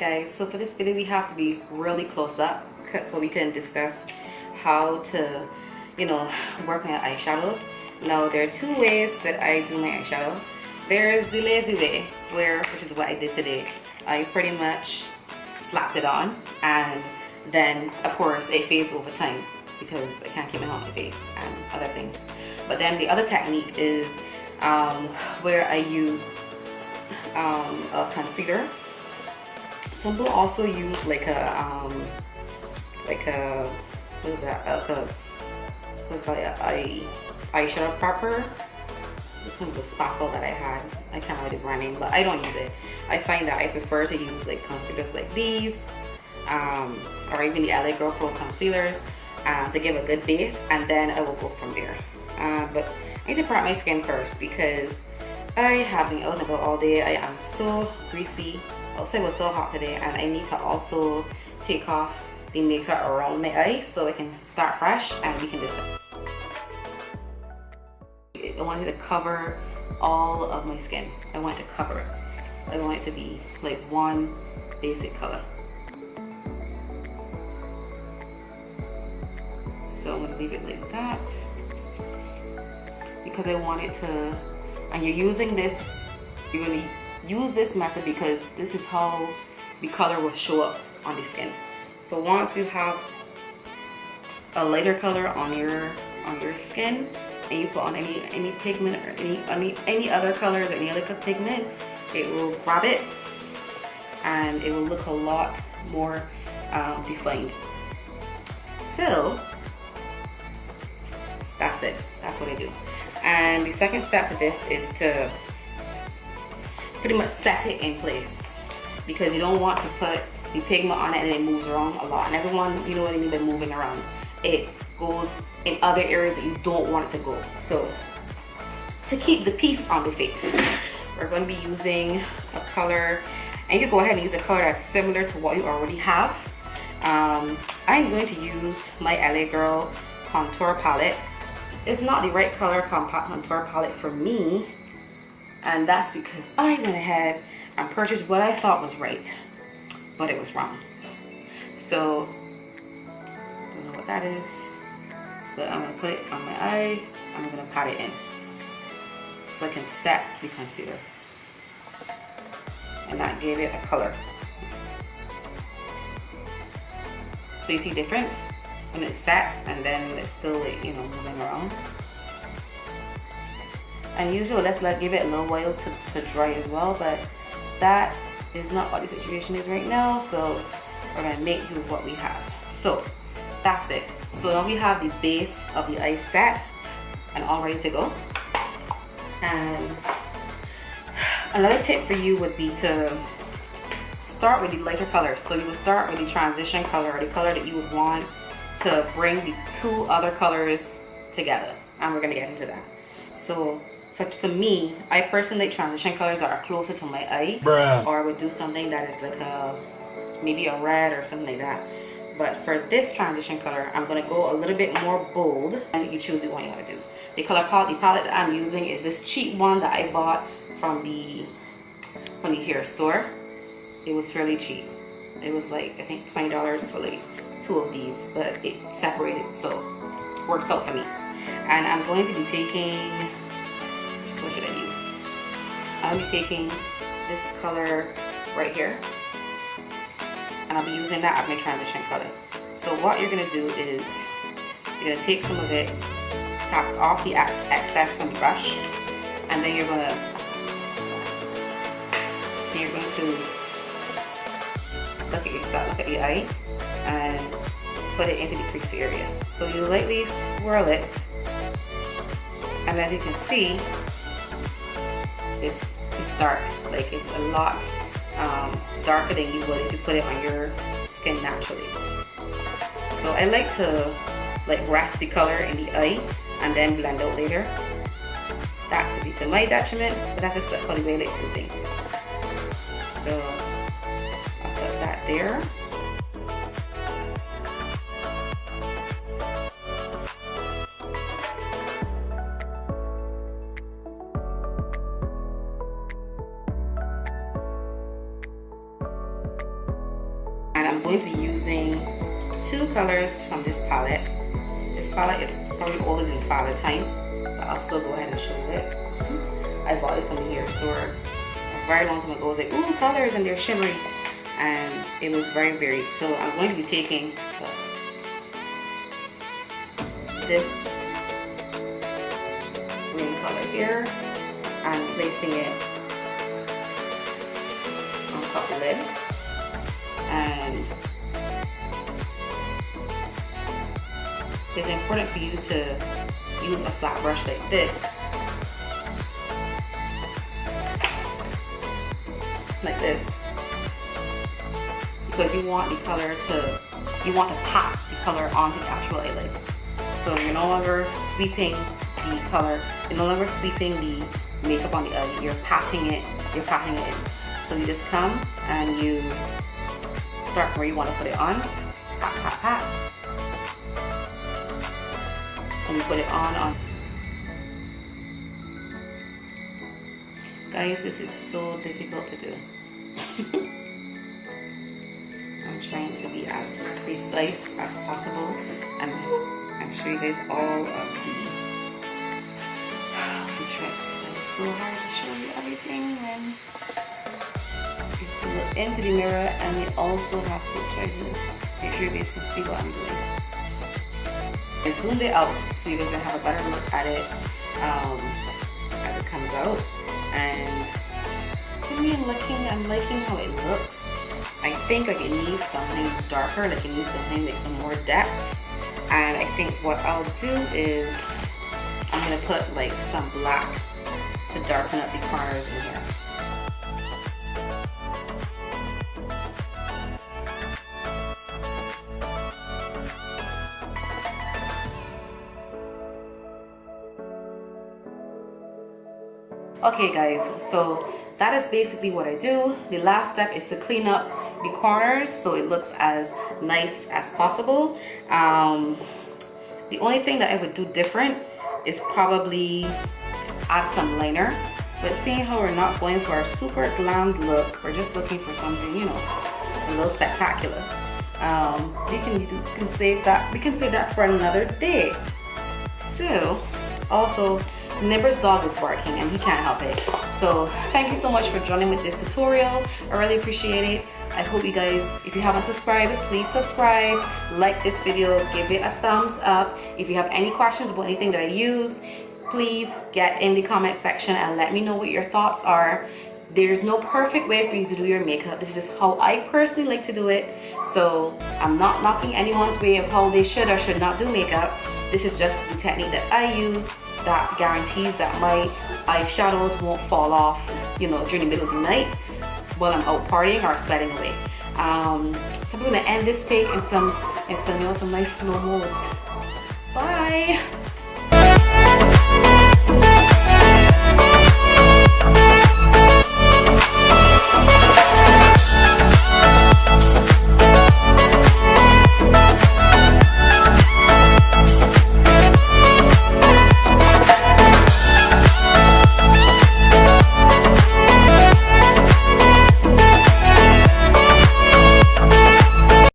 guys, so for this video we have to be really close up so we can discuss how to, you know, work on eyeshadows. Now there are two ways that I do my eyeshadow. There's the lazy way, which is what I did today. I pretty much slapped it on, and then of course it fades over time because I can't keep it on my face and other things. But then the other technique is where I use a concealer. Some people also use like a what is that? What's called eyeshadow popper. This one was a sparkle that I had. I can't remember the brand name, but I don't use it. I find that I prefer to use like concealers like these, or even the LA Girl Pro concealers, to give a good base, and then I will go from there. But I need to prep my skin first because I have been out and about all day. I am so greasy. Also, it was so hot today, and I need to also take off the makeup around my eyes so I can start fresh and we can just. I wanted to cover all of my skin. I want to cover it. I want it to be like one basic color. So I'm gonna leave it like that because I want it to. And you're using this. You're gonna use this method because this is how the color will show up on the skin. So once you have a lighter color on your skin, and you put on any pigment or any other colors or any other pigment, it will grab it and it will look a lot more defined. So that's it. That's what I do. And the second step to this is to pretty much set it in place, because you don't want to put the pigment on it and it moves around a lot. And everyone, you know what I mean by moving around. It goes in other areas that you don't want it to go. So to keep the piece on the face, we're going to be using a color, and you can go ahead and use a color that's similar to what you already have. I'm going to use my LA Girl contour palette. It's not the right color contour palette for me, and that's because I went ahead and purchased what I thought was right, but it was wrong. So don't know what that is, but I'm gonna put it on my eye. I'm gonna pat it in so I can set the concealer, and that gave it a color. So you see difference when it's set and then it's still, like, you know, moving around. And usually let's give it a little while to dry as well, but that is not what the situation is right now, so we're gonna make do with what we have. So that's it. So now we have the base of the eye set and all ready to go. And another tip for you would be to start with the lighter color. So you would start with the transition color, or the color that you would want to bring the two other colors together, and we're gonna get into that. So for me, I personally like transition colors that are closer to my eye. Bruh. Or I would do something that is like maybe a red or something like that. But for this transition color, I'm gonna go a little bit more bold, and you choose the one you want to do. The palette that I'm using is this cheap one that I bought from the hair store. It was fairly cheap. It was like, I think $20 for like 2 of these, but it separated, so it works out for me. And I'm going to be taking, what should I use? I'll be taking this color right here, and I'll be using that as my transition color. So what you're gonna do is you're gonna take some of it, tap off the excess from the brush, and then you're going to look at the eye and put it into the crease area. So you lightly swirl it, and as you can see, it's dark. Like, it's a lot darker than you would if you put it on your skin naturally. So I like to rest the color in the eye and then blend out later. That could be to my detriment, but that's just how the way I like to do things. So I'll put that there. I'm going to be using 2 colors from this palette. This palette is probably older than Father Time, but I'll still go ahead and show you it. I bought this from the hair store a very long time ago. I was like, ooh, colors, and they're shimmery, and it was very varied. So I'm going to be taking this green color here and placing it on top of the lid, and it's important for you to use a flat brush like this, because you want the color to, you want to pat the color onto the actual eyelid. So you're no longer sweeping the color, you're no longer sweeping the makeup on the eyelid, you're patting it in. So you just come and you start where you want to put it on, pat, pat, pat. And you put it on. Guys, this is so difficult to do. I'm trying to be as precise as possible, and I'm showing you guys all of the tricks. It's so hard to show you everything when you look into the mirror, and you also have to try to make sure you guys can see what I'm doing. I zoomed it out so you guys can have a better look at it as it comes out. And to me, I'm liking how it looks. I think like it needs something darker, like it needs something like some more depth. And I think what I'll do is I'm gonna put like some black to darken up the corners in here. Okay guys, so that is basically what I do. The last step is to clean up the corners so it looks as nice as possible. The only thing that I would do different is probably add some liner. But seeing how we're not going for a super glam look, we're just looking for something, you know, a little spectacular. We can save that. We can save that for another day. So, also, Neighbor's dog is barking and he can't help it. So thank you so much for joining with this tutorial. I really appreciate it. I hope you guys, if you haven't subscribed, please subscribe, like this video, give it a thumbs up. If you have any questions about anything that I used, please get in the comment section and let me know what your thoughts are. There's no perfect way for you to do your makeup. This is just how I personally like to do it. So I'm not knocking anyone's way of how they should or should not do makeup. This is just the technique that I use that guarantees that my eyeshadows won't fall off, you know, during the middle of the night while I'm out partying or sweating away. So I'm gonna end this take in some nice slow-mos. Bye.